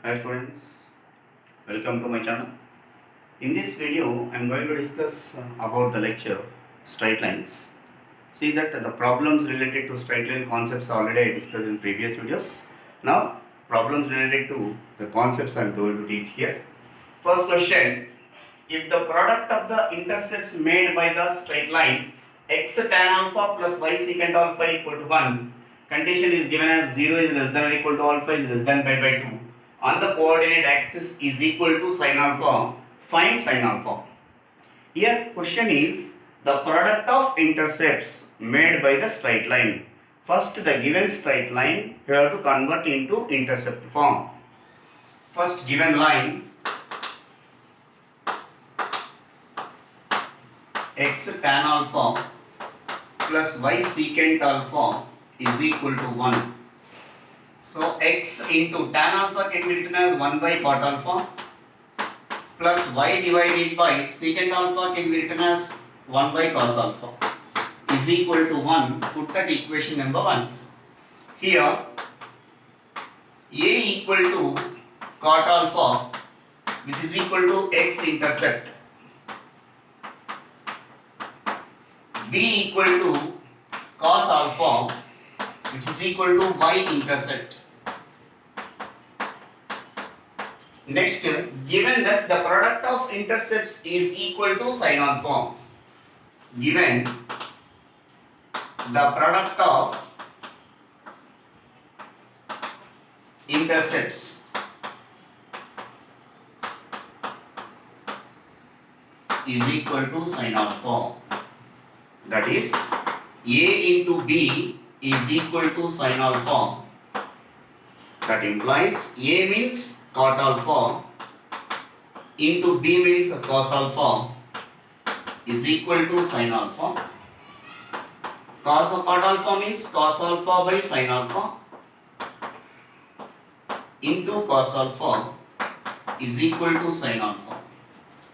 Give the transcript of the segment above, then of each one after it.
Hi students, welcome to my channel. In this video, I am going to discuss about the lecture straight lines. See that the problems related to straight line concepts already I discussed in previous videos. Now, problems related to the concepts I am going to teach here. First question, if the product of the intercepts made by the straight line x tan alpha plus y secant alpha equal to 1, condition is given as 0 is less than or equal to alpha is less than pi by 2 on the coordinate axis is equal to sin alpha, find sin alpha. Here question is the product of intercepts made by the straight line. First the given straight line you have to convert into intercept form. First given line x tan alpha plus y secant alpha is equal to 1. So x into tan alpha can be written as 1 by cot alpha plus y divided by secant alpha can be written as 1 by cos alpha is equal to 1. Put that equation number 1. Here a equal to cot alpha which is equal to x intercept, b equal to cos alpha which is equal to y intercept. Next, given that the product of intercepts is equal to sin alpha, given the product of intercepts is equal to sin alpha, that is a into b is equal to sin alpha. That implies a means cot alpha into b means cos alpha is equal to sin alpha. Cos of cot alpha means cos alpha by sin alpha into cos alpha is equal to sin alpha.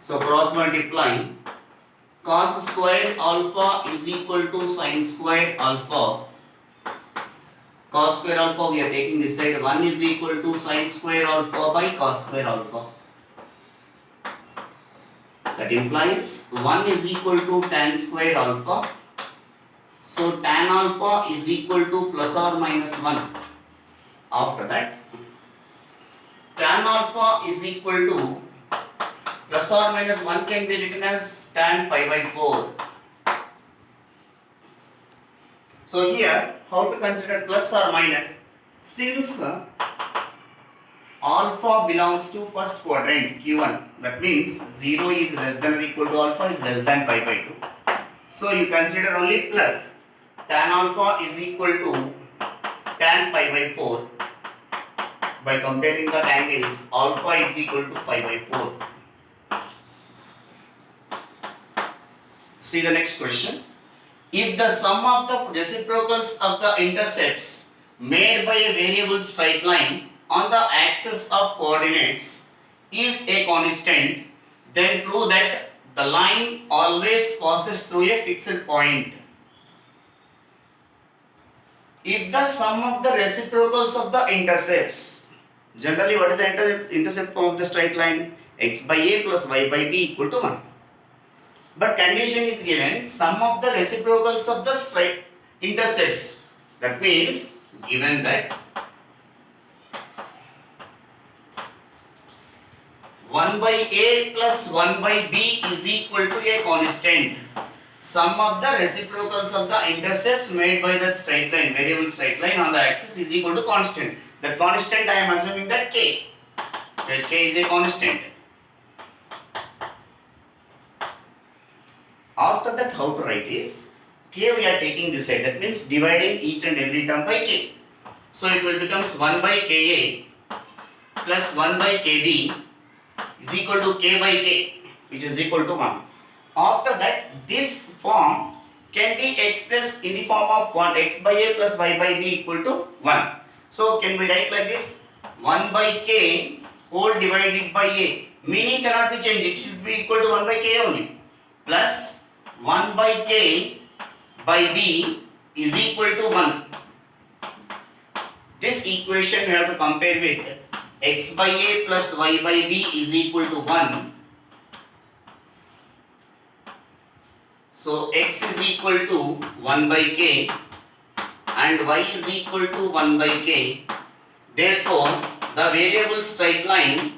So cross multiply, cos square alpha is equal to sin square alpha. Cos square alpha we are taking this side, 1 is equal to sin square alpha by cos square alpha. That implies 1 is equal to tan square alpha. So tan alpha is equal to plus or minus 1. After that, tan alpha is equal to plus or minus 1 can be written as tan pi by 4. So here, how to consider plus or minus? Since alpha belongs to first quadrant Q1, that means 0 is less than or equal to alpha is less than pi by 2. So you consider only plus. Tan alpha is equal to tan pi by 4. By comparing the angles, alpha is equal to pi by 4. See the next question. If the sum of the reciprocals of the intercepts made by a variable straight line on the axis of coordinates is a constant, then prove that the line always passes through a fixed point. If the sum of the reciprocals of the intercepts, generally what is the intercept form of the straight line? X by a plus y by b equal to 1. But condition is given sum of the reciprocals of the straight intercepts. That means given that 1 by a plus 1 by b is equal to a constant. Sum of the reciprocals of the intercepts made by the straight line, variable straight line on the axis is equal to constant. That constant I am assuming that k. That k is a constant. After that, how to write is k we are taking this side, that means dividing each and every term by k. So it will becomes 1 by ka plus 1 by kb is equal to k by k, which is equal to 1. After that, this form can be expressed in the form of 1 x by a plus y by b equal to 1. So can we write like this? 1 by k whole divided by a, meaning cannot be changed, it should be equal to 1 by k only, plus 1 by k by b is equal to 1. This equation we have to compare with x by a plus y by b is equal to 1. So x is equal to 1 by k and y is equal to 1 by k. Therefore, the variable straight line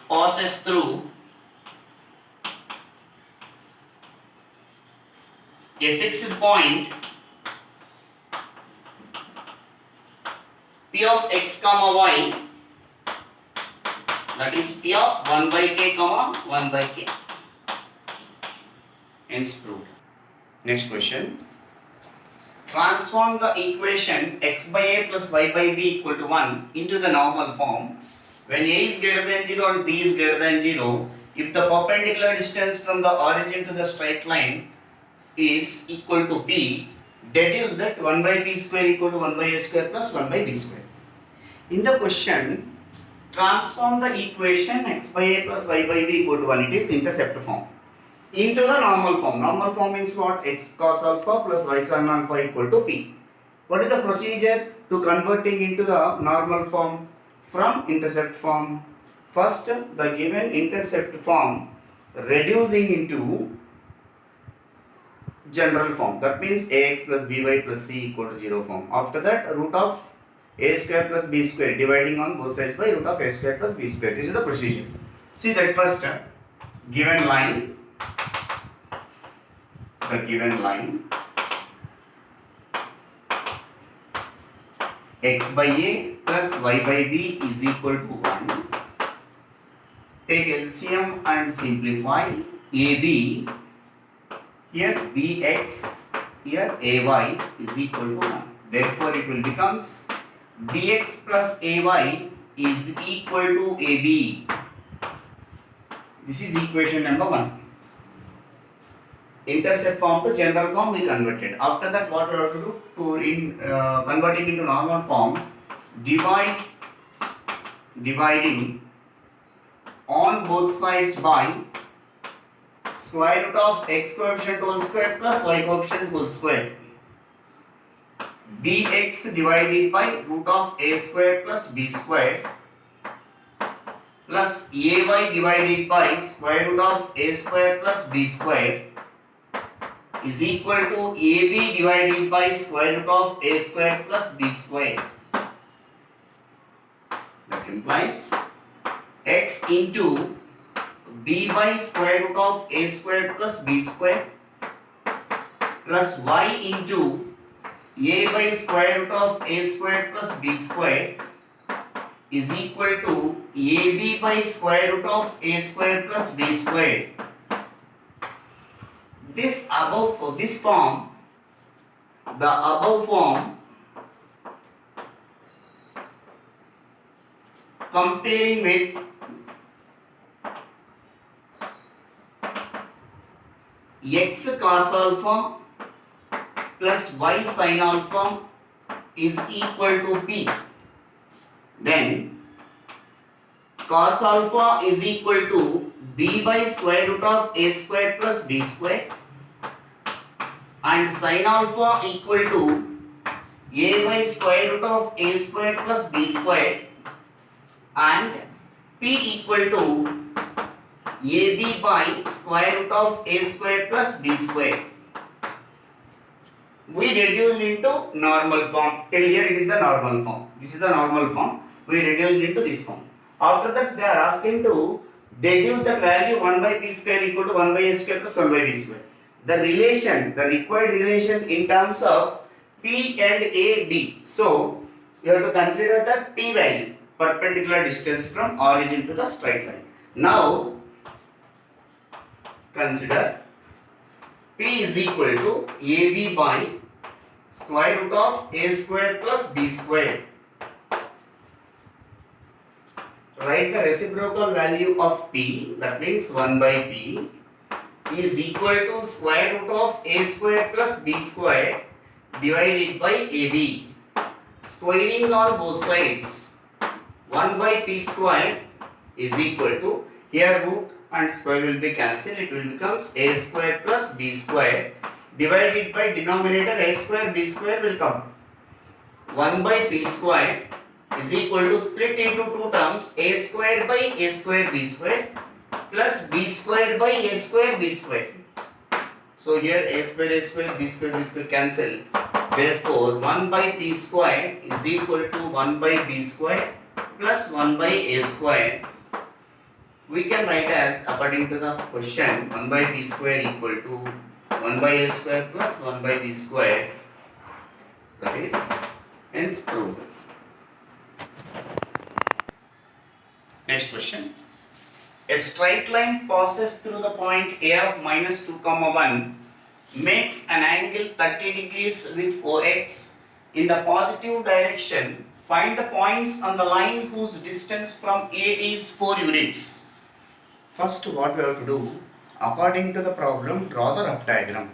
passes through a fixed point p of x comma y, that is p of 1 by k comma 1 by k. Hence proved. Next question. Transform the equation x by a plus y by b equal to 1 into the normal form when a is greater than 0 and b is greater than 0 if the perpendicular distance from the origin to the straight line is equal to b. Deduce that 1 by b square equal to 1 by a square plus 1 by b square. In the question, transform the equation x by a plus y by b equal to 1, it is intercept form, into the normal form. Normal form means what? X cos alpha plus y sin alpha equal to p. What is the procedure to converting into the normal form from intercept form? First, the given intercept form reducing into general form. That means ax plus by plus c equal to 0 form. After that, root of a square plus b square dividing on both sides by root of a square plus b square. This is the procedure. See that first, given line, x by a plus y by b is equal to 1. Take LCM and simplify. AB, here bx, here ay is equal to 1. Therefore, it will becomes bx plus ay is equal to ab. This is equation number 1. Intercept form to general form we converted. After that, what we have to do to converting into normal form, dividing on both sides by square root of x coefficient whole square plus y coefficient whole square. Bx divided by root of a square plus b square plus ay divided by square root of a square plus b square is equal to ab divided by square root of a square plus b square. That implies x into b by square root of a square plus b square plus y into a by square root of a square plus b square is equal to ab by square root of a square plus b square. This above this form, the above form, comparing with x cos alpha plus y sin alpha is equal to p. Then cos alpha is equal to b by square root of a square plus b square and sin alpha equal to a by square root of a square plus b square and p equal to ab by square root of a square plus b square. We reduced into normal form. Till here it is the normal form. This is the normal form. We reduced into this form. After that, they are asking to deduce the value 1 by p square equal to 1 by a square plus 1 by b square. The relation, the required relation in terms of p and a, b. So, you have to consider the p value, perpendicular distance from origin to the straight line. Now, consider p is equal to ab by square root of a square plus b square. Write the reciprocal value of p, that means 1 by p is equal to square root of a square plus b square divided by ab. Squaring on both sides, 1 by p square is equal to, here root and square will be cancelled, it will becomes a square plus b square divided by denominator a square b square will come. 1 by b square is equal to split into two terms, a square by a square b square plus b square by a square b square. So here a square b square cancel. Therefore 1 by b square is equal to 1 by b square plus 1 by a square. We can write as, according to the question, 1 by b square equal to 1 by a square plus 1 by b square. That is hence proved. Next question. A straight line passes through the point A of minus 2 comma 1, makes an angle 30 degrees with OX in the positive direction. Find the points on the line whose distance from A is 4 units. First, what we have to do, according to the problem, draw the rough diagram.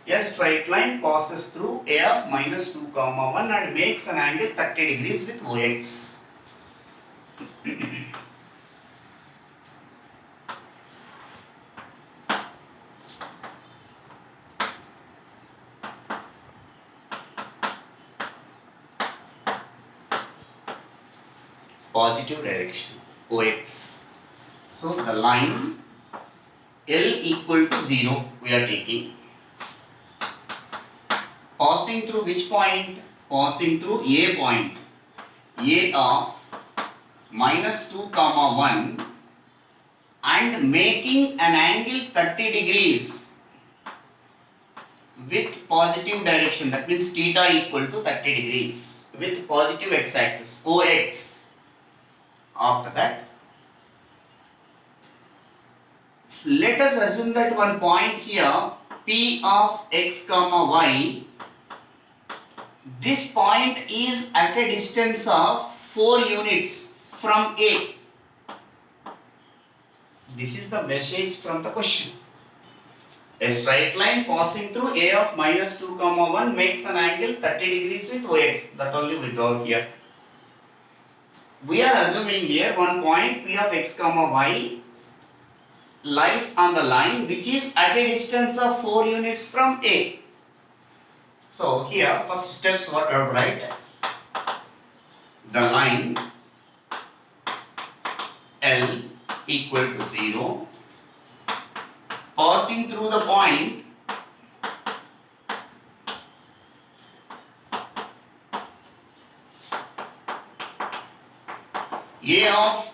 A straight line passes through A of minus 2 comma 1 and makes an angle 30 degrees with OX. Positive direction OX. So the line L equal to 0 we are taking. Passing through which point? Passing through A point. A of minus 2 comma 1 and making an angle 30 degrees with positive direction. That means theta equal to 30 degrees with positive x-axis OX. After that, let us assume that one point here P of x comma y, this point is at a distance of 4 units from A. This is the message from the question. A straight line passing through A of minus 2 comma 1 makes an angle 30 degrees with OX. That only we draw here. We are assuming here one point P of x comma y lies on the line which is at a distance of 4 units from A. So here first steps what I have write, the line L equal to 0 passing through the point A of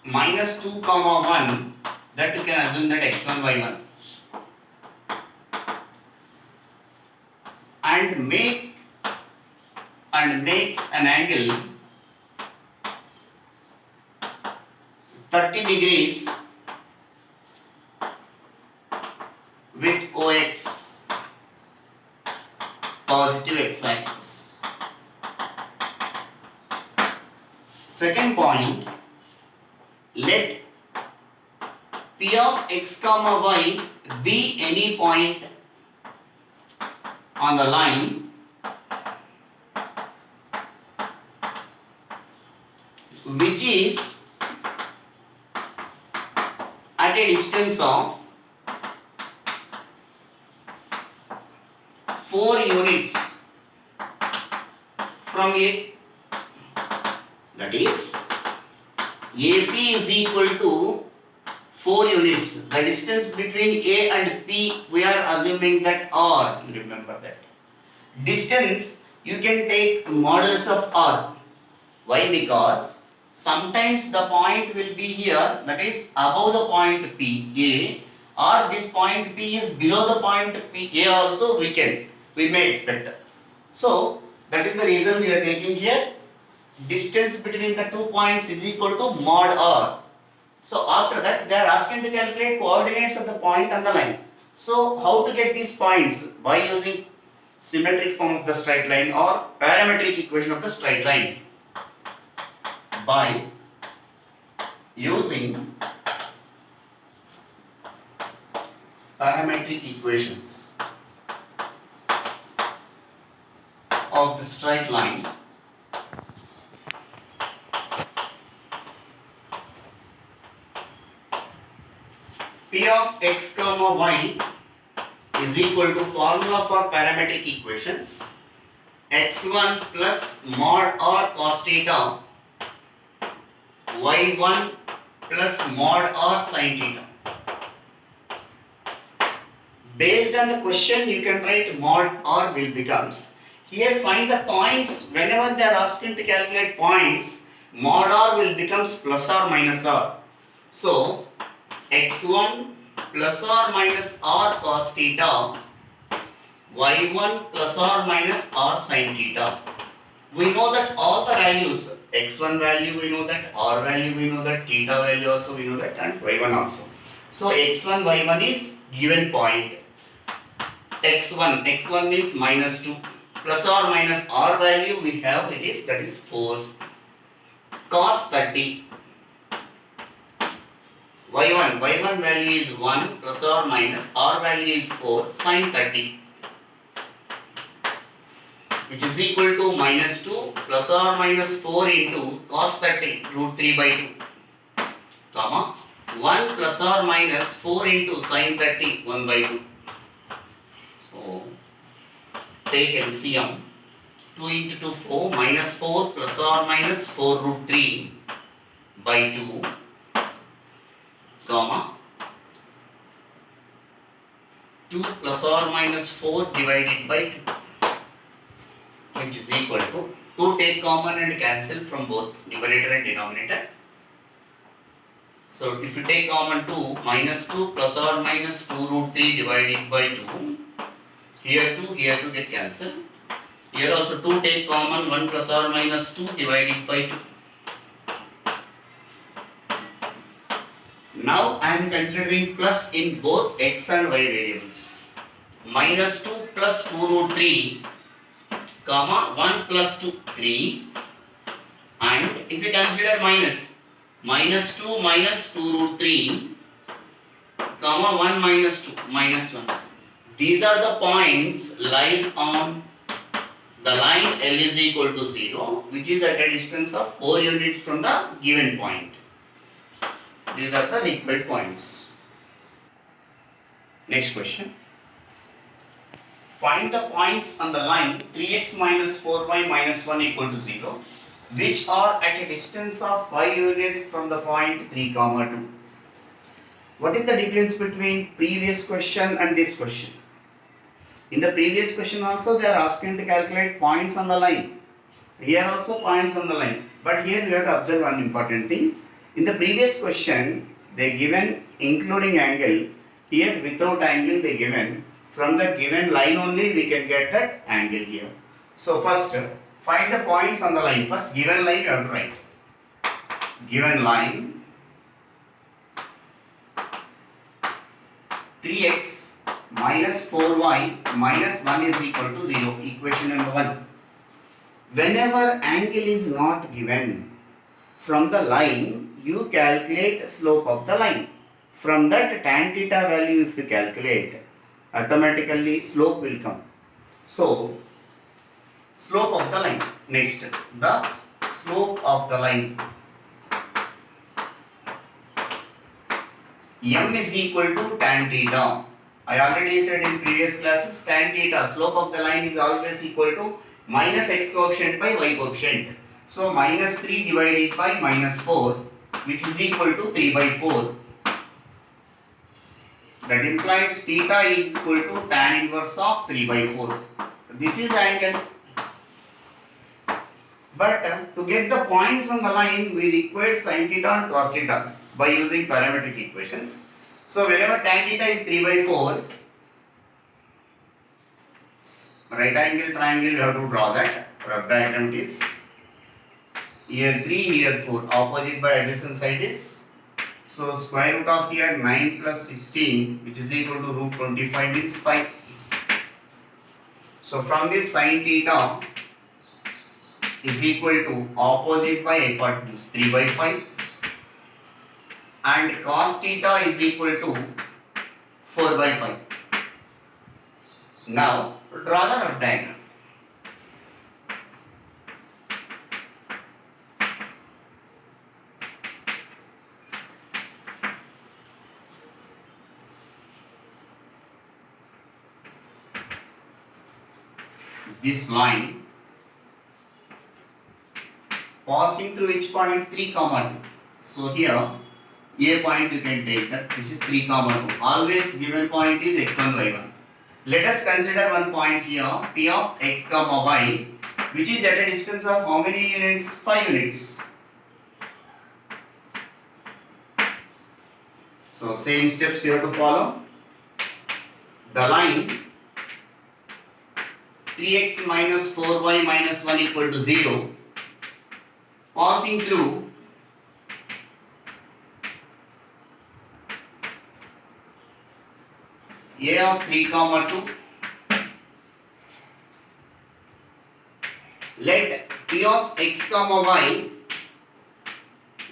minus 2 comma 1, that you can assume that x1 y1, and makes an angle 30 degrees with OX, positive x-axis. Second point, let P of x comma y be any point on the line which is at a distance of 4 units from A. That is, AP is equal to 4 units. The distance between A and P, we are assuming that R. You remember that. Distance, you can take modulus of R. Why? Because sometimes the point will be here, that is above the point P, A, or this point P is below the point P, A also we may expect. So that is the reason we are taking here distance between the 2 points is equal to mod R. So after that they are asking to calculate coordinates of the point on the line. So how to get these points? By using symmetric form of the straight line or parametric equation of the straight line. By using parametric equations of the straight line, P of x comma y is equal to formula for parametric equations x1 plus mod or cos theta y1 plus mod or sin theta. Based on the question, you can write mod or will becomes. Here find the points. Whenever they are asking to calculate points, mod or will becomes plus or minus r. So x1 plus or minus r cos theta, y1 plus or minus r sin theta. We know that all the values, x1 value we know that, r value we know that, theta value also we know that, and y1 also. So x1, y1 is given point. x1 means minus 2, plus or minus r value we have, it is, that is 4. Cos 30, y1 value is 1, plus or minus r value is 4, sin 30, which is equal to minus 2 plus or minus 4 into cos 30 root 3 by 2, comma 1 plus or minus 4 into sin 30 1 by 2. So take LCM. 2 into 2 4, minus 4 plus or minus 4 root 3 by 2, comma 2 plus or minus 4 divided by 2, which is equal to 2 take common and cancel from both numerator and denominator. So if you take common 2, minus 2 plus or minus 2 root 3 divided by 2, here 2 get cancelled. Here also 2 take common, 1 plus or minus 2 divided by 2. Now I am considering plus in both x and y variables. Minus 2 plus 2 root 3, comma 1 plus 2, 3. And if you consider minus 2 minus 2 root 3, comma 1 minus 2, minus 1. These are the points lies on the line L is equal to 0, which is at a distance of 4 units from the given point. These are the required points. Next question. Find the points on the line 3x minus 4y minus 1 equal to 0, which are at a distance of 5 units from the point 3, 2. What is the difference between previous question and this question? In the previous question also they are asking to calculate points on the line. Here also points on the line. But here we have to observe one important thing. In the previous question they given including angle. Here without angle they given. From the given line only we can get that angle here. So first find the points on the line. First given line you have to write. Given line 3x minus 4y minus 1 is equal to 0. Equation number 1. Whenever angle is not given, from the line you calculate slope of the line. From that tan theta value if you calculate, automatically slope will come. So slope of the line. Next, the slope of the line. M is equal to tan theta. I already said in previous classes, tan theta, slope of the line is always equal to minus x coefficient by y coefficient. So minus 3 divided by minus 4, which is equal to 3 by 4. That implies theta is equal to tan inverse of 3 by 4. This is angle. But to get the points on the line, we require sin theta and cos theta by using parametric equations. So whenever tan theta is 3 by 4, right angle triangle you have to draw that. Rough diagram is here 3, here 4. Opposite by adjacent side is. So square root of here 9 plus 16, which is equal to root 25 means 5. So from this sin theta is equal to opposite by hypotenuse 3 by 5 and cos theta is equal to 4 by 5. Now draw the rough diagram. this line passing through which point? 3, 2. So here a point you can take that this is 3, 2. Always given point is x1, y1. Let us consider one point here, p of x, y, which is at a distance of how many units? 5 units. So same steps we have to follow. The line 3x minus 4y minus 1 equal to 0 passing through a of 3, 2. Let p of x, y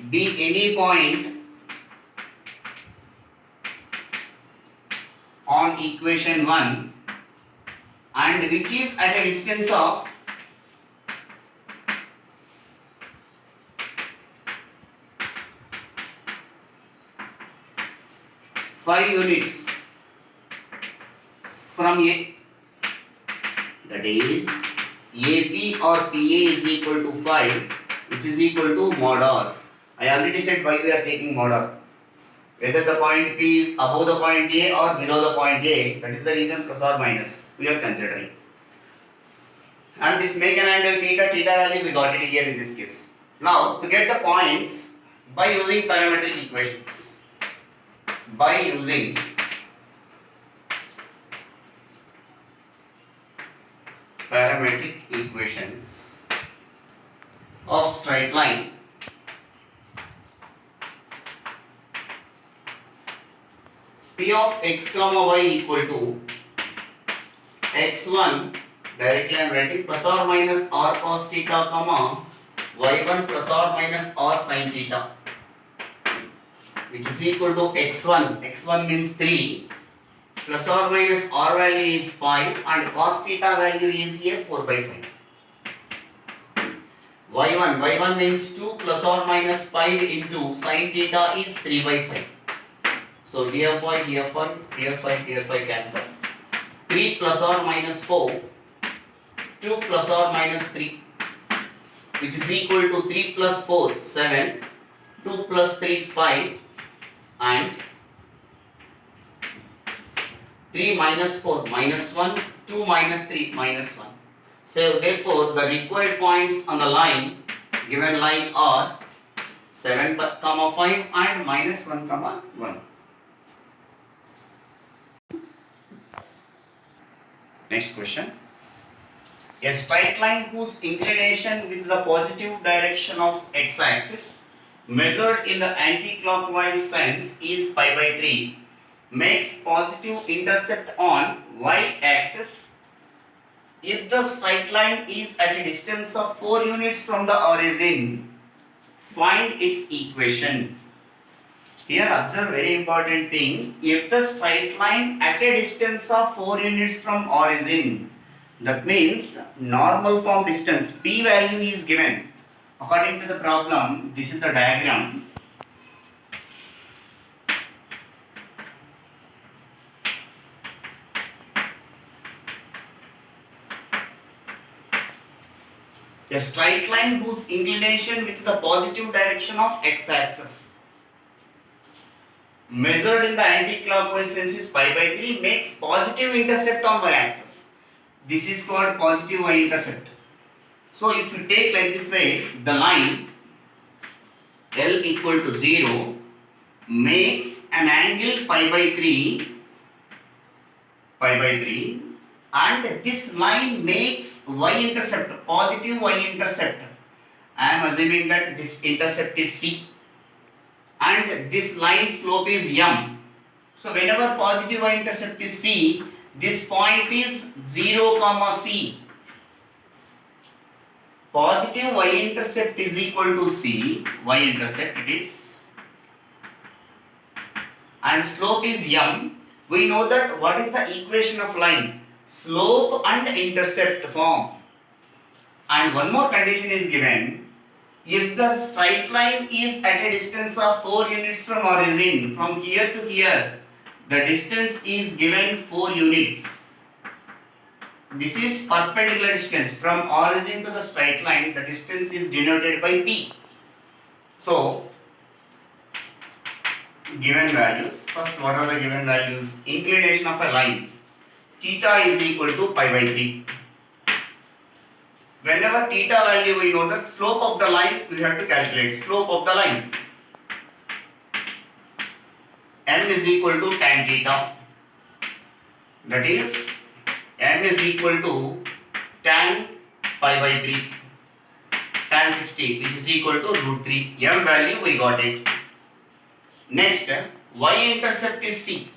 be any point on equation 1 and which is at a distance of 5 units from A, that is AP or PA is equal to 5, which is equal to mod R. I already said why we are taking mod R. Whether the point P is above the point A or below the point A, that is the reason plus or minus we are considering. And this make an angle theta value we got it here in this case. Now to get the points by using parametric equations. By using parametric equations of straight line, P of x, y equal to x1, directly I am writing plus or minus r cos theta, y1 plus or minus r sin theta, which is equal to x1. x1 means 3, plus or minus r value is 5 and cos theta value is here 4 by 5. y1 means 2 plus or minus 5 into sin theta is 3 by 5. So here 5, here 5, here 5, here 5 cancel. 3 plus or minus 4, 2 plus or minus 3, which is equal to 3 plus 4, 7, 2 plus 3, 5 and 3 minus 4 minus 1, 2 minus 3 minus 1. So therefore the required points on the line, given line are 7, 5 and minus 1, 1. Next question. A straight line whose inclination with the positive direction of x-axis measured in the anti-clockwise sense is pi by 3 makes positive intercept on y-axis if the straight line is at a distance of 4 units from the origin. Find its equation. Here observe very important thing. If the straight line at a distance of 4 units from origin, that means normal form distance p value is given. According to the problem, this is the diagram. A straight line whose inclination with the positive direction of x-axis measured in the anti-clockwise sense is pi by 3 makes positive intercept on y-axis. This is called positive y-intercept. So if you take like this way, the line L equal to 0 makes an angle pi by 3 and this line makes y-intercept, positive y-intercept. I am assuming that this intercept is C and this line slope is m. So whenever positive y-intercept is C, this point is 0, C. Positive y-intercept is equal to C, y-intercept it is, and slope is m. We know that what is the equation of line? Slope and intercept form. And one more condition is given. If the straight line is at a distance of 4 units from origin, from here to here, the distance is given 4 units. This is perpendicular distance from origin to the straight line. The distance is denoted by P. So, given values. First, what are the given values? Inclination of a line. Theta is equal to pi by 3. Whenever theta value we know that slope of the line, we have to calculate slope of the line. M is equal to tan theta. That is M is equal to tan pi by 3. Tan 60, which is equal to root 3. M value we got it. Next, y-intercept is C.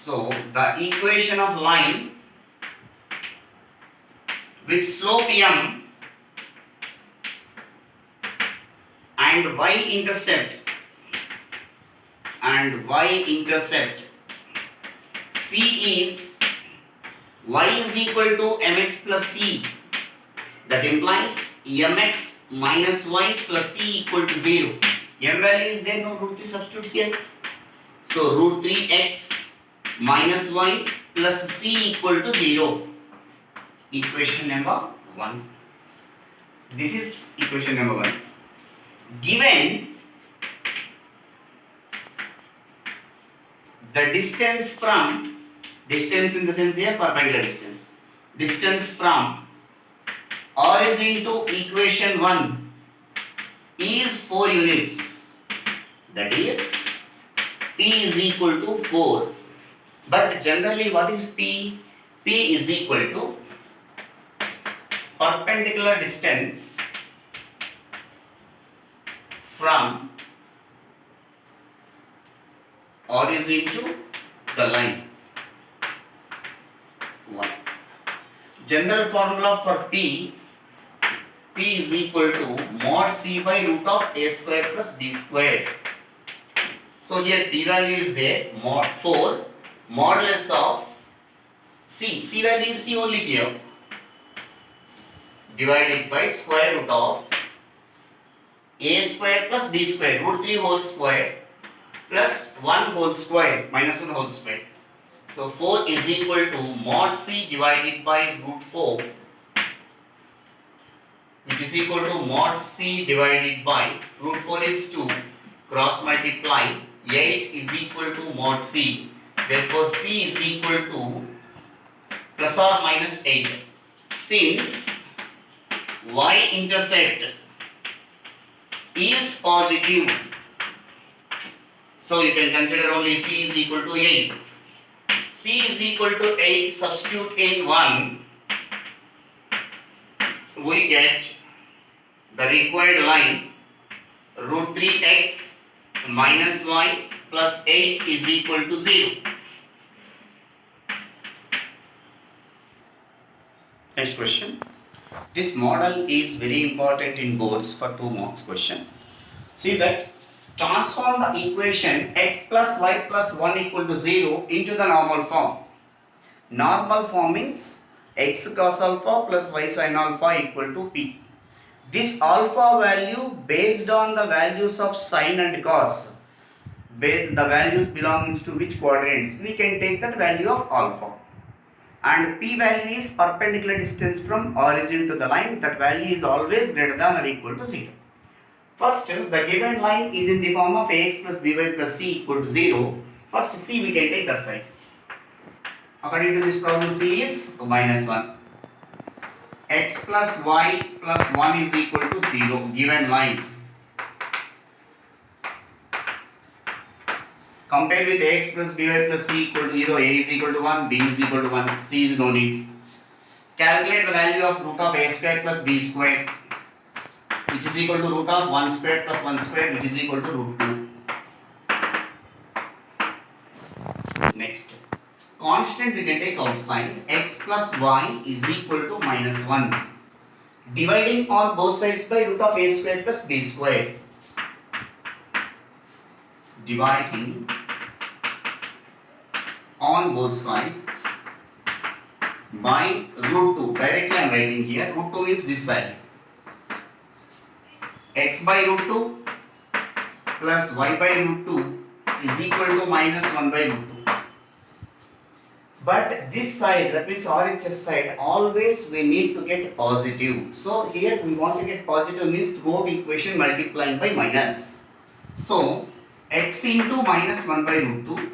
So, the equation of line with slope M and y-intercept C is y is equal to mx plus c. That implies mx minus y plus c equal to 0. M value is there, no root 3 substitute here. So root 3x minus y plus c equal to 0. Equation number 1. This is equation number 1. Given the distance in the sense here perpendicular distance from origin to equation 1 is 4 units. That is P is equal to 4. But generally what is P? P is equal to perpendicular distance from origin to the line. 1. General formula for P is equal to mod C by root of A square plus B square. So here P value is there, mod 4, modulus of C value is C only here, divided by square root of A square plus B square, root 3 whole square plus 1 whole square minus 1 whole square. So 4 is equal to mod C divided by root 4, which is equal to mod C divided by root 4 is 2, cross multiply 8 is equal to mod C. Therefore C is equal to plus or minus 8. Since y-intercept is positive, so you can consider only C is equal to 8. C is equal to 8, substitute in 1, we get the required line root 3x minus y plus 8 is equal to 0. Next question. This model is very important in boards for 2 marks question. See that transform the equation x plus y plus 1 equal to 0 into the normal form. Normal form means x cos alpha plus y sin alpha equal to p. This alpha value based on the values of sin and cos, the values belongs to which quadrants, we can take that value of alpha. And p value is perpendicular distance from origin to the line, that value is always greater than or equal to 0. First, the given line is in the form of ax plus by plus c equal to 0. First c we can take that side. According to this problem, c is minus 1. X plus y plus 1 is equal to 0. Given line. Compare with x plus by plus c equal to 0. A is equal to 1. B is equal to 1. C is no need. Calculate the value of root of a square plus b square, which is equal to root of 1 square plus 1 square, which is equal to root 2. Next, constant we can take outside. X plus y is equal to minus 1. Dividing on both sides by root of a square plus b square. Dividing on both sides by root 2. Directly I am writing here. Root 2 means this value. X by root 2 plus y by root 2 is equal to minus 1 by root 2. but this side, that means RHS side, always we need to get positive. So here we want to get positive means throughout equation multiplying by minus. So x into minus 1 by root 2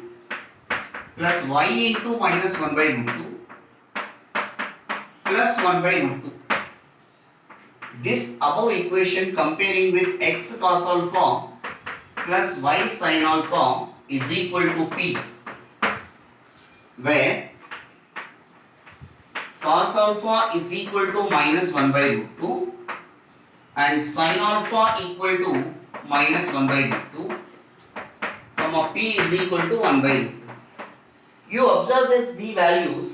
plus y into minus 1 by root 2 plus 1 by root 2. This above equation comparing with x cos alpha plus y sin alpha is equal to p, where cos alpha is equal to minus 1 by root 2 and sin alpha equal to minus 1 by root 2, comma p is equal to 1 by root 2. You observe this the values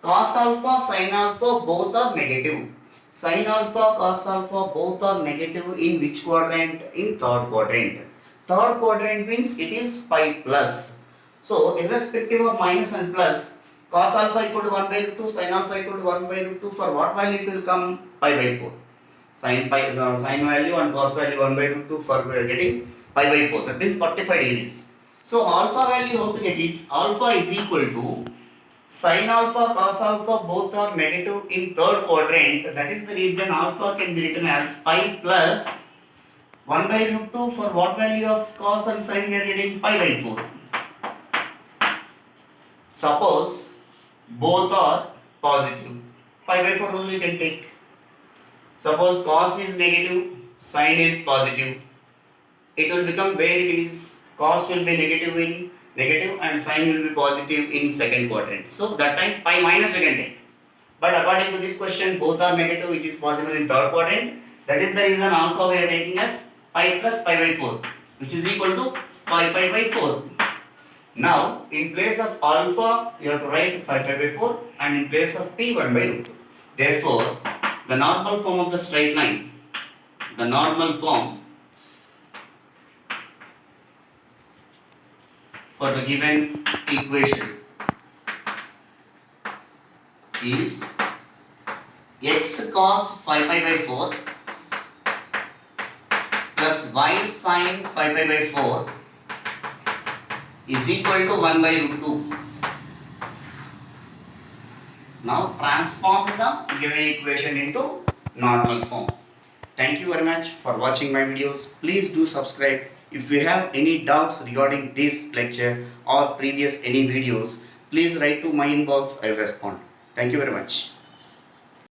cos alpha, sin alpha both are negative. Sin alpha, cos alpha both are negative in which quadrant? In third quadrant. Third quadrant means it is pi plus. So irrespective of minus and plus, cos alpha equal to 1 by root 2, sin alpha equal to 1 by root 2, for what value it will come? Pi by 4. Sin value and cos value 1 by root 2 for getting pi by 4. That means 45 degrees. So alpha value how to get it? Alpha is equal to sin alpha, cos alpha both are negative in third quadrant. That is the reason alpha can be written as pi plus 1 by root 2 for what value of cos and sin we are getting? Pi by 4. Suppose both are positive, pi by 4 only you can take. Suppose cos is negative, sin is positive. It will become where it is cos will be negative and sin will be positive in second quadrant. So that time pi minus we can take. But according to this question, both are negative, which is possible in third quadrant. That is the reason alpha we are taking as pi plus pi by 4, which is equal to 5 pi by 4. Now, in place of alpha, you have to write 5 pi by 4, and in place of p 1 by root 2. Therefore, the normal form of the straight line, the normal form for the given equation is x cos 5 pi by 4 plus y sin 5 pi by 4 is equal to 1 by root 2. Now transform the given equation into normal form. Thank you very much for watching my videos. Please do subscribe. If you have any doubts regarding this lecture or previous any videos, please write to my inbox. I will respond. Thank you very much.